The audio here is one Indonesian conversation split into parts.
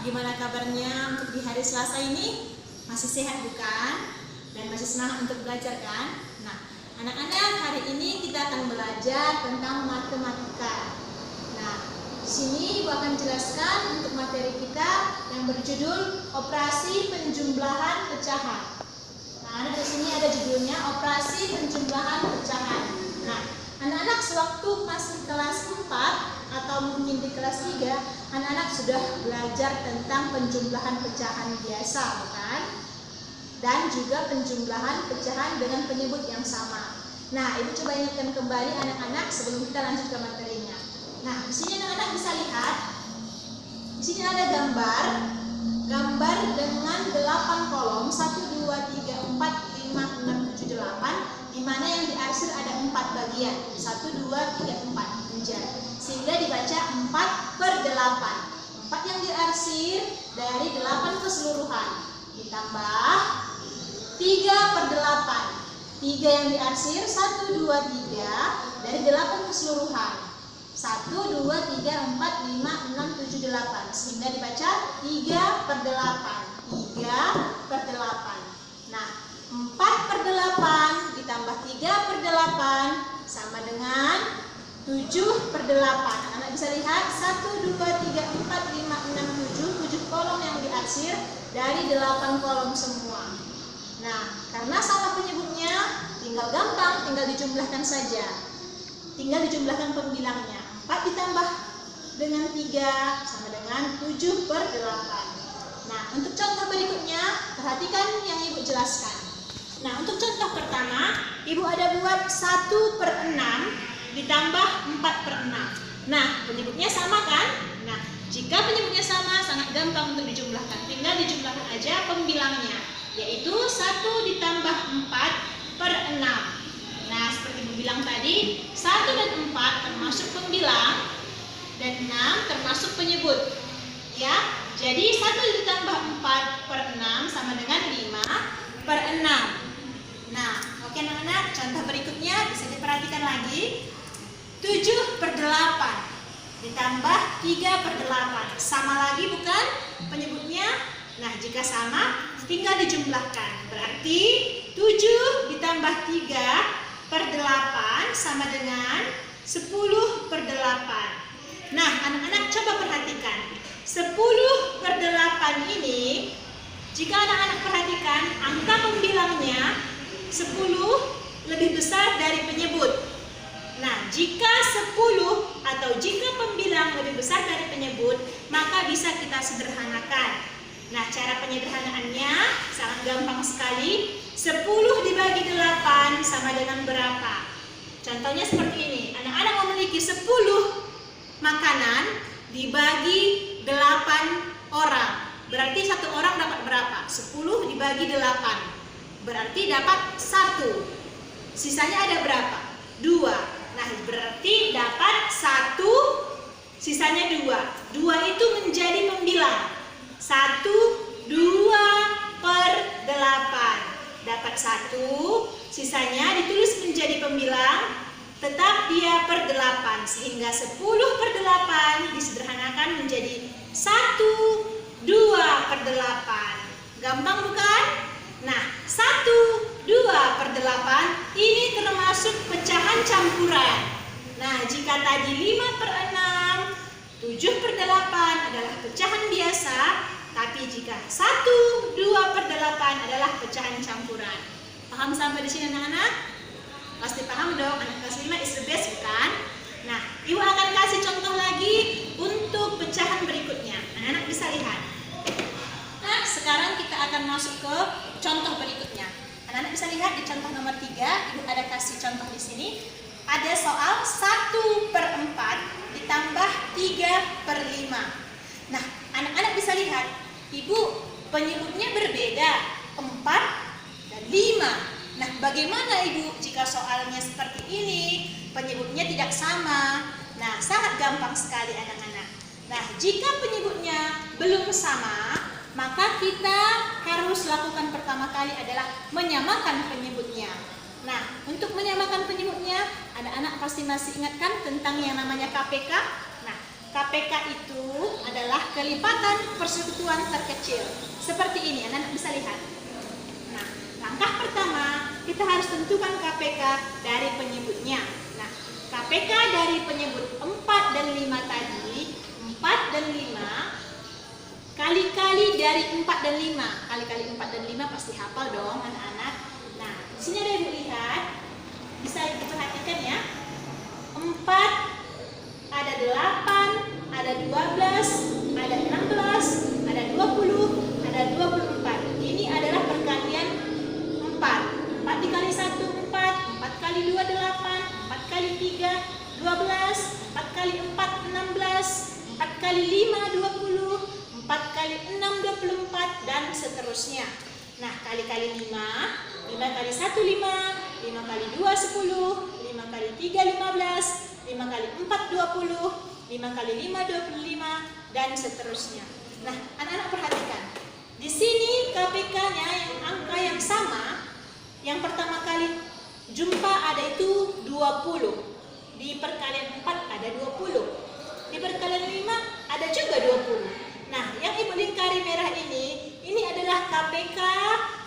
Gimana kabarnya untuk di hari Selasa ini? Masih sehat bukan? Dan masih semangat untuk belajar kan? Nah, anak-anak, hari ini kita akan belajar tentang matematika. Nah, di sini Ibu akan jelaskan untuk materi kita yang berjudul Operasi Penjumlahan Pecahan. Nah, di sini ada judulnya Operasi Penjumlahan Pecahan. Nah, anak-anak sewaktu masih kelas 4 atau mungkin di kelas 3, anak-anak sudah belajar tentang penjumlahan pecahan biasa, bukan? Dan juga penjumlahan pecahan dengan penyebut yang sama. Nah, Ibu coba ingatkan kembali anak-anak sebelum kita lanjut ke materinya. Nah, di sini anak-anak bisa lihat. Di sini ada gambar dengan 8 kolom 1 2 3 4 5 6 7 8, di mana yang diarsir ada 4 bagian. 1 2 3 4 sehingga dibaca 4/8. 4 yang diarsir dari 8 keseluruhan ditambah 3/8. 3 yang diarsir 1 2 3 dari 8 keseluruhan. 1 2 3 4 5 6 7 8 sehingga dibaca 3/8. 3/8. Nah, 4/8 ditambah 3/8 sama dengan 7/8. Anak bisa lihat 1 2 3 4 5 6 7 kolom yang diarsir dari 8 kolom semua. Nah, karena sama penyebutnya, tinggal gampang, tinggal dijumlahkan saja. Tinggal dijumlahkan pembilangnya. 4 ditambah dengan 3 sama dengan 7/8. Nah, untuk contoh berikutnya, perhatikan yang Ibu jelaskan. Nah, untuk contoh pertama, Ibu ada buat 1/6 ditambah 4/6. Nah, penyebutnya sama kan? Nah, jika penyebutnya sama, sangat gampang untuk dijumlahkan. Tinggal dijumlahkan aja pembilangnya, yaitu 1 ditambah 4/6. Nah, seperti Ibu bilang tadi, 1 dan 4 termasuk pembilang, dan 6 termasuk penyebut. Ya, jadi 1 ditambah 4/6 sama dengan 5/6. Nah, oke anak-anak, contoh berikutnya bisa diperhatikan lagi. 7/8 ditambah 3/8 sama lagi bukan penyebutnya? Nah, jika sama tinggal dijumlahkan, berarti 7 ditambah 3/8 sama dengan 10/8. Nah, anak-anak coba perhatikan 10/8 ini, jika anak-anak perhatikan angka pembilangnya 10 lebih besar dari penyebut. Nah, jika 10 atau jika pembilang lebih besar dari penyebut, maka bisa kita sederhanakan. Nah, cara penyederhanaannya sangat gampang sekali. 10 dibagi 8 sama dengan berapa? Contohnya seperti ini. Anak-anak memiliki 10 makanan dibagi 8 orang. Berarti satu orang dapat berapa? 10 dibagi 8. Berarti dapat 1. Sisanya ada berapa? 2. Nah, berarti dapat 1, sisanya 2. 2 itu menjadi pembilang. 1, 2/8. Dapat 1, sisanya ditulis menjadi pembilang, tetap dia per 8. Sehingga 10/8 disederhanakan menjadi 1, 2/8. Gampang bukan? Nah, 1, 2/8 ini termasuk pecahan campuran. Nah, jika tadi 5/6, 7/8 adalah pecahan biasa, tapi jika 1, 2/8 adalah pecahan campuran. Paham sampai di sini anak-anak? Pasti paham dong, anak kelas 5 is the best bukan? Nah, Ibu akan kasih contoh lagi untuk pecahan berikutnya. Anak-anak bisa lihat. Nah, sekarang kita akan masuk ke contoh berikutnya. Anak-anak bisa lihat di contoh nomor 3, Ibu ada kasih contoh di sini. Ada soal 1/4 ditambah 3/5. Nah, anak-anak bisa lihat, Ibu penyebutnya berbeda, 4 dan 5. Nah, bagaimana Ibu jika soalnya seperti ini, penyebutnya tidak sama? Nah, sangat gampang sekali anak-anak. Nah, jika penyebutnya belum sama, maka kita harus lakukan pertama kali adalah menyamakan penyebutnya. Nah, untuk menyamakan penyebutnya, anak-anak pasti masih ingatkan tentang yang namanya KPK. Nah, KPK itu adalah pelipatan persekutuan terkecil. Seperti ini, anak-anak bisa lihat. Nah, langkah pertama, kita harus tentukan KPK dari penyebutnya. Nah, KPK dari penyebut 4 dan 5 tadi, 4 dan 5, kali-kali dari 4 dan 5. Kali-kali 4 dan 5 pasti hafal dong anak-anak. Nah, di sini ada Ibu lihat, bisa diperhatikan ya. 4, ada 8, ada 12, ada 16, ada 20, ada 24. Ini adalah perkalian 4. 4 dikali 1, 4. 4 kali 2, 8. 4 kali 3, 12. 4 kali 4, 16. 4 kali 5, 20. 4 kali 6, 24. Dan seterusnya. Nah, kali-kali 5. 5 kali 1, 5. 5 kali 2, 10. 5 kali 3, 15. 5 kali 4, 20. 5 kali 5, 25. Dan seterusnya. Nah, anak-anak perhatikan. Di sini KPK-nya yang angka yang sama. Yang pertama kali jumpa ada itu 20. Di perkalian 4 ada 20. Di perkalian 5 ada juga 20. Nah, yang Ibu lingkari merah ini adalah KPK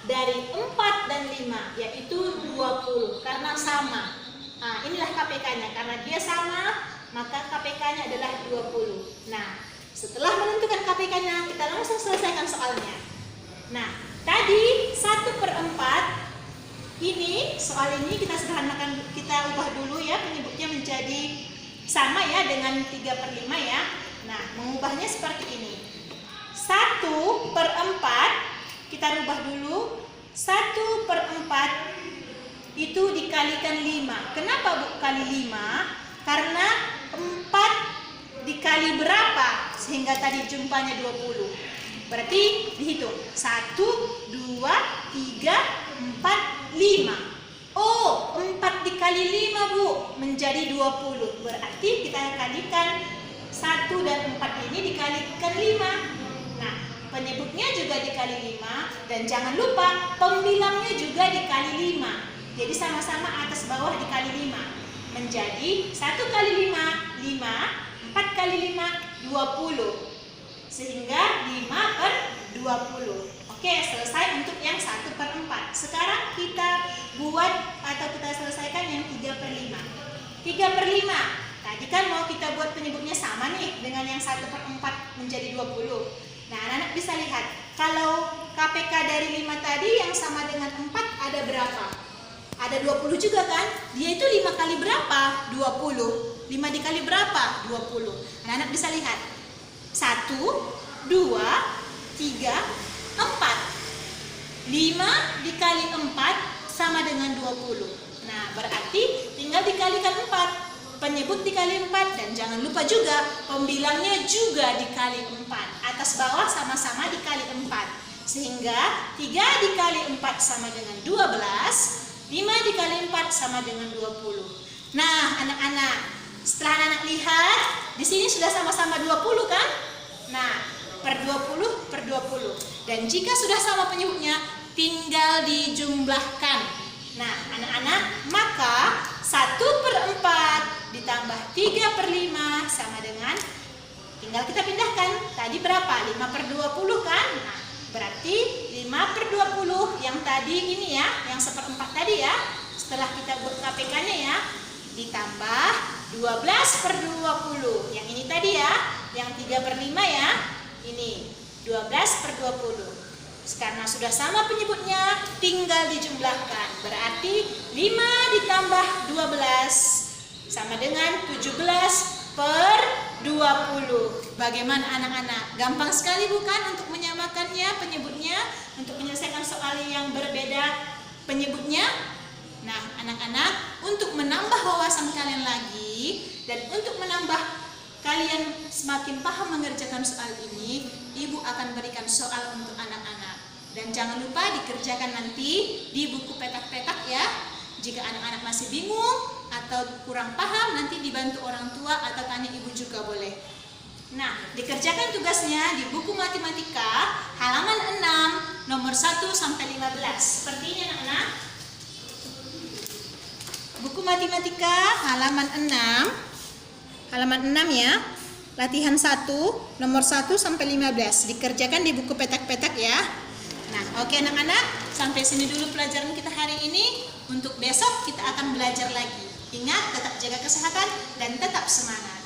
dari 4 dan 5, yaitu 20 karena sama. Nah, inilah KPK-nya. Karena dia sama, maka KPK-nya adalah 20. Nah, setelah menentukan KPK-nya, kita langsung selesaikan soalnya. Nah, tadi 1/4 ini, soal ini kita sederhanakan, kita ubah dulu ya, penyebutnya menjadi sama ya dengan 3/5 ya. Nah, mengubahnya seperti ini. 1/4 kita rubah dulu. 1/4 itu dikalikan 5. Kenapa Bu kali 5? Karena 4 dikali berapa sehingga tadi jumpanya 20. Berarti dihitung 1, 2, 3, 4, 5. Oh, 4 dikali 5 Bu menjadi 20. Berarti kita kalikan 1 dan 4 ini dikalikan 5. Nah, penyebutnya juga dikali 5. Dan jangan lupa pembilangnya juga dikali 5. Jadi sama-sama atas bawah dikali 5. Menjadi 1 kali 5, 5. 4 kali 5, 20. Sehingga 5/20. Oke, selesai untuk yang 1/4. Sekarang kita buat atau kita selesaikan yang 3/5. 3/5. Tadi kan mau kita buat penyebutnya sama nih dengan yang 1/4 menjadi 20. Nah, anak-anak bisa lihat. Kalau KPK dari 5 tadi yang sama dengan 4 ada berapa? Ada 20 juga kan? Dia itu 5 kali berapa? 20. 5 dikali berapa? 20. Anak-anak bisa lihat. 1, 2, 3, 4. 5 dikali 4 sama dengan 20. Nah, berarti tinggal dikalikan 4. Penyebut dikali 4. Dan jangan lupa juga pembilangnya juga dikali 4. Atas bawah sama-sama dikali 4. Sehingga 3 dikali 4 sama dengan 12. 5 dikali 4 sama dengan 20. Nah, anak-anak, setelah anak-anak lihat, di sini sudah sama-sama 20 kan? Nah, per 20. Dan jika sudah sama penyebutnya, tinggal dijumlahkan. Nah, anak-anak, maka 1/4 ditambah 3/5 sama dengan, tinggal kita pindahkan. Tadi berapa? 5/20 kan? Nah, berarti 5/20 yang tadi ini ya, yang 1/4 tadi ya. Setelah kita buat KPK-nya ya, ditambah 12/20. Yang ini tadi ya, yang 3/5 ya. Ini 12/20. Karena sudah sama penyebutnya, tinggal dijumlahkan. Berarti 5 ditambah 12 sama dengan 17/20. Bagaimana anak-anak? Gampang sekali bukan untuk menyamakannya penyebutnya, untuk menyelesaikan soal yang berbeda penyebutnya? Nah, anak-anak, untuk menambah wawasan kalian lagi dan untuk menambah kalian semakin paham mengerjakan soal ini, Ibu akan berikan soal untuk anak-anak. Dan jangan lupa dikerjakan nanti di buku petak-petak ya. Jika anak-anak masih bingung atau kurang paham, nanti dibantu orang tua atau tanya ibu juga boleh. Nah, dikerjakan tugasnya di buku matematika halaman 6 nomor 1 sampai 15. Seperti ini anak-anak. Buku matematika halaman 6 ya. latihan 1, nomor 1 sampai 15. Dikerjakan di buku petak-petak ya. Nah, oke anak-anak, sampai sini dulu pelajaran kita hari ini. Untuk besok kita akan belajar lagi. Ingat, tetap jaga kesehatan dan tetap semangat.